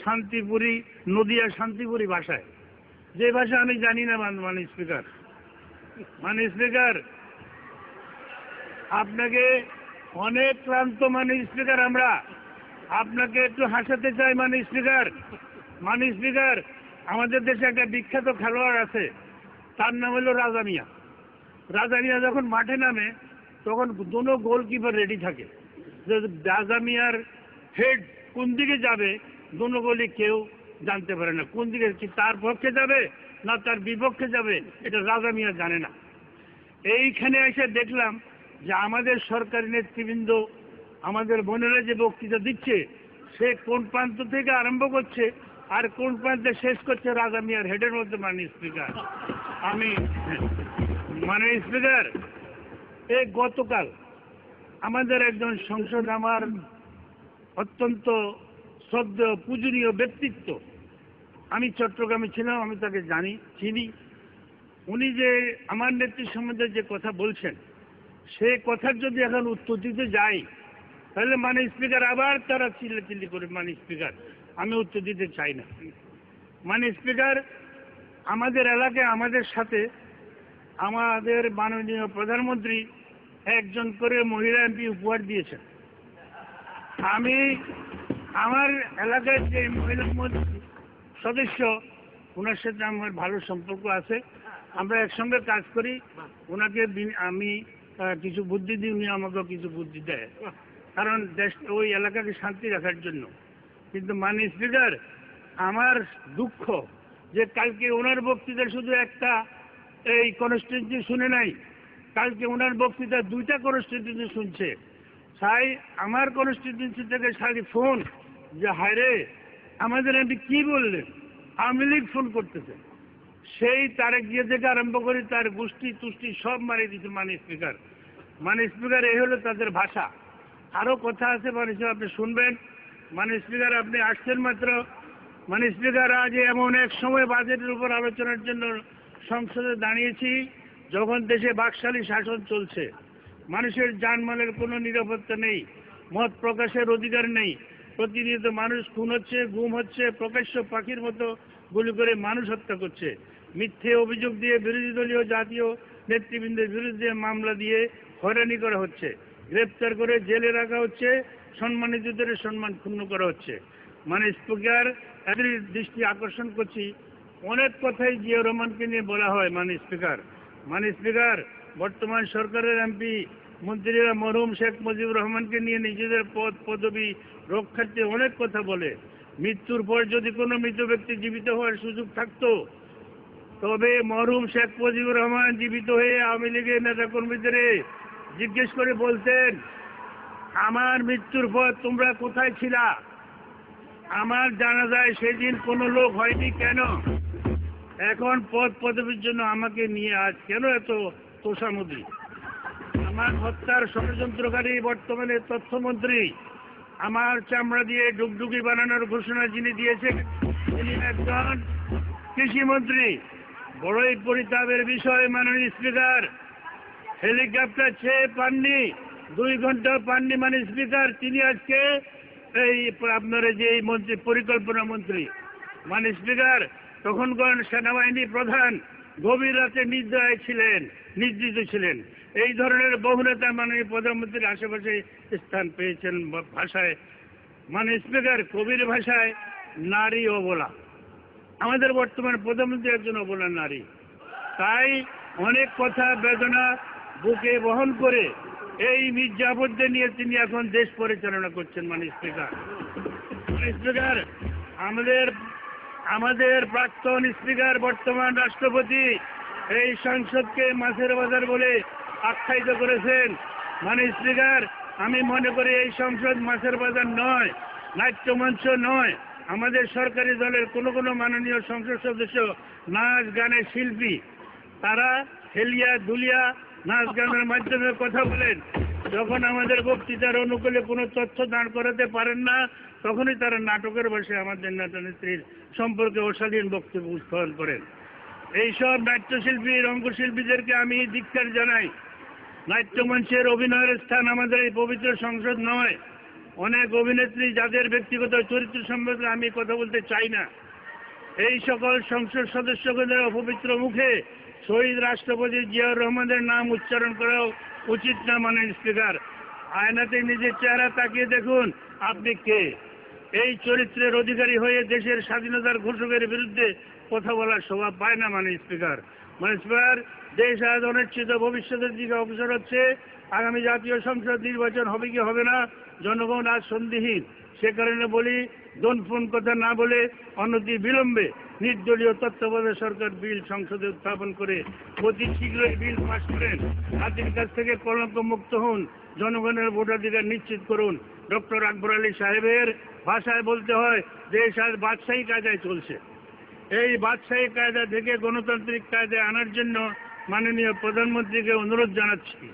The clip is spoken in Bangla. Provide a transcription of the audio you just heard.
শান্তিপুরি, নদিয়া শান্তিপুরি ভাষায়, যে ভাষা আমি জানি না। মানে স্পিকার আপনাকে অনেক ক্লান্ত স্পিকার, আমরা আপনাকে একটু হাসাতে চাই। স্পিকার আমাদের দেশে একটা বিখ্যাত খেলোয়াড় আছে, তার নাম হলো রাজা মিয়া। রাজা মিয়া যখন মাঠে নামে তখন দুটো গোলকিপার রেডি থাকে, যে রাজা মিয়ার হেড কোন দিকে যাবে দুটো গোলই কেউ জানতে পারে না, কোন দিকে, কি তার পক্ষে যাবে না তার বিপক্ষে যাবে, এটা রাজা মিয়া জানে না। এইখানে এসে দেখলাম যে আমাদের সরকারি নেতৃবৃন্দ, আমাদের বোনেরা যে বক্তৃতা দিচ্ছে, সে কোন প্রান্ত থেকে আরম্ভ করছে আর কোন প্রান্তে শেষ করছে রাজা মিয়ার হেডের মধ্যে। স্পিকার এই গতকাল আমাদের একজন সংসদ, আমার অত্যন্ত শ্রদ্ধেয় পূজনীয় ব্যক্তিত্ব, আমি চট্টগ্রামে ছিলাম, আমি তাকে চিনি। উনি যে আমার নেত্রী সম্বন্ধে যে কথা বলছেন, সে কথার যদি এখন উত্তর দিতে যাই তাহলে স্পিকার আবার তারা চিল্লাচিল্লি করে। স্পিকার আমি উত্তর দিতে চাই না। স্পিকার আমাদের এলাকায় আমাদের সাথে আমাদের মাননীয় প্রধানমন্ত্রী একজন করে মহিলা এমপি উপহার দিয়েছেন। আমি আমার এলাকায় যে মহিলা সদস্য, ওনার সাথে আমার ভালো সম্পর্ক আছে, আমরা একসঙ্গে কাজ করি। ওনাকে আমি কিছু বুদ্ধি দিই, উনি আমাকে কিছু বুদ্ধি দেয়, কারণ দেশ ওই এলাকাকে শান্তি রাখার জন্য। কিন্তু স্পিকার আমার দুঃখ যে কালকে ওনার বক্তৃতা শুধু একটা এই কনস্টিটিউয়েন্সি শুনে নাই, কালকে ওনার বক্তৃতা 2টা কনস্টিটিউয়েন্সি শুনছে। তাই আমার কনস্টিটিউয়েন্সি থেকে সারি ফোন যে হায় রে আমাদের এমপি কি বললেন, আওয়ামী লীগ ফোন করতেছে। সেই তারেক জিয়া থেকে আরম্ভ করে তার গোষ্ঠী তুষ্টি সব মারিয়ে দিচ্ছে। স্পিকার এই হলো তাদের ভাষা। আরো কথা আছে আপনি শুনবেন। স্পিকার আপনি আসছেন মাত্র। স্পিকার আজ এমন এক সময় বাজেটের উপর আলোচনার জন্য সংসদে দাঁড়িয়েছি যখন দেশে বাকশালী শাসন চলছে, মানুষের জানমালের কোনো নিরাপত্তা নেই, মত প্রকাশের অধিকার নেই, প্রতিনিয়ত মানুষ খুন হচ্ছে, গুম হচ্ছে, প্রকাশ্য পাখির মতো গুলি করে মানুষ হত্যা করছে, মিথ্যে অভিযোগ দিয়ে বিরোধী দলীয় জাতীয় নেতৃবৃন্দের বিরুদ্ধে মামলা দিয়ে হয়রানি করা হচ্ছে, গ্রেপ্তার করে জেলে রাখা হচ্ছে, সম্মানিতদের সম্মান ক্ষুণ্ণ করা হচ্ছে। স্পিকার এদের দৃষ্টি আকর্ষণ করছি, অনেক কথাই জিয়া রহমানকে নিয়ে বলা হয়। স্পিকার বর্তমান সরকারের এমপি মন্ত্রীরা মরহুম শেখ মুজিবুর রহমানকে নিয়ে নিজেদের পদ পদবি রক্ষার্থে অনেক কথা বলে। মৃত্যুর পর যদি কোনো মৃত ব্যক্তি জীবিত হওয়ার সুযোগ থাকতো, তবে মরহুম শেখ মুজিবুর রহমান জীবিত হয়ে আওয়ামী লীগের নেতা কর্মীদের জিজ্ঞেস করে বলতেন, আমার মৃত্যুর পর তোমরা কোথায় ছিলা? আমার জানা যায় সেদিন কোনো লোক হয়নি কেন? এখন পদ পদবীর জন্য আমাকে নিয়ে আজ কেন এত তোষামোদী? আমার হত্যার ষড়যন্ত্রকারী বর্তমানে তথ্যমন্ত্রী, আমার চামড়া দিয়ে ডুগডুগি বানানোর ঘোষণা যিনি দিয়েছেন তিনি একজন কৃষিমন্ত্রী। বড়ই পরিতাপের বিষয় মাননীয় স্পিকার, হেলিকপ্টার চেয়ে পাননি, 2 ঘন্টা পাননি স্পিকার, তিনি আজকে এই আপনার যে মন্ত্রী, পরিকল্পনা মন্ত্রী। স্পিকার তখনকার সেনাবাহিনী প্রধান গভীর রাতে নিদ্রিত ছিলেন। এই ধরনের বহু নেতা মাননীয় প্রধানমন্ত্রীর আশেপাশে স্থান পেয়েছেন। ভাষায় স্পিকার কবির ভাষায় নারী অবলা, আমাদের বর্তমান প্রধানমন্ত্রী একজন অবলা নারী। তাই অনেক কথা বেদনা বুকে বহন করে এই মির্জাফরদের নিয়ে তিনি এখন দেশ পরিচালনা করছেন। স্পিকার আমাদের প্রাক্তন স্পিকার বর্তমান রাষ্ট্রপতি এই সংসদকে মাছের বাজার বলে আখ্যায়িত করেছেন। স্পিকার আমি মনে করি এই সংসদ মাছের বাজার নয়, নাট্যমঞ্চ নয়। আমাদের সরকারি দলের কোনো মাননীয় সংসদ সদস্য নাচ গানের শিল্পী, তারা হেলিয়া দুলিয়া নাচ গানের মাধ্যমে কথা বলেন। যখন আমাদের বক্তৃতার অনুকূলে কোনো তথ্য দাঁড় করাতে পারেন না, তখনই তারা নাটকের ভাষায় আমাদের নেতা নেত্রীর সম্পর্কে অশালীন বক্তব্য উত্থাপন করেন। এইসব নাট্যশিল্পী, রঙ্গশিল্পীদেরকে আমি ধিক্কার জানাই। নাট্যমঞ্চের অভিনয়ের স্থান আমাদের এই পবিত্র সংসদ নয়। অনেক অভিনেত্রী যাদের ব্যক্তিগত চরিত্র সম্পর্কে আমি কথা বলতে চাই না, এই সকল সংসদ সদস্যদের অপবিত্র মুখে শহীদ রাষ্ট্রপতি জিয়াউর রহমানের নাম উচ্চারণ করাও উচিত না। মাননীয় স্পিকার, আয়নাতে নিজের চেহারা তাকিয়ে দেখুন আপনি কে। এই চরিত্রের অধিকারী হয়ে দেশের স্বাধীনতার ঘোষকের বিরুদ্ধে কথা বলার স্বভাব পায় না। মাননীয় স্পিকার, দেশ আজ অনিশ্চিত ভবিষ্যতের দিকে অগ্রসর হচ্ছে। আগামী জাতীয় সংসদ নির্বাচন হবে কি হবে না, জনগণ আজ সন্দিহীন। সে কারণে বলি, দনফোন কথা না বলে অনতি বিলম্বে নির্দলীয় তত্ত্বাবধায়ক সরকার বিল সংসদে উত্থাপন করে অতি শীঘ্রই বিল পাস করেন। জাতির কাছ থেকে কলঙ্ক মুক্ত হন, জনগণের ভোটাধিকার নিশ্চিত করুন। ডক্টর আকবর আলী সাহেবের ভাষায় বলতে হয়, দেশ আজ বাদশাহী কায়দায় চলছে। এই বাদশাহী কায়দা থেকে গণতান্ত্রিক কায়দায় আনার জন্য মাননীয় প্রধানমন্ত্রীকে অনুরোধ জানাচ্ছি।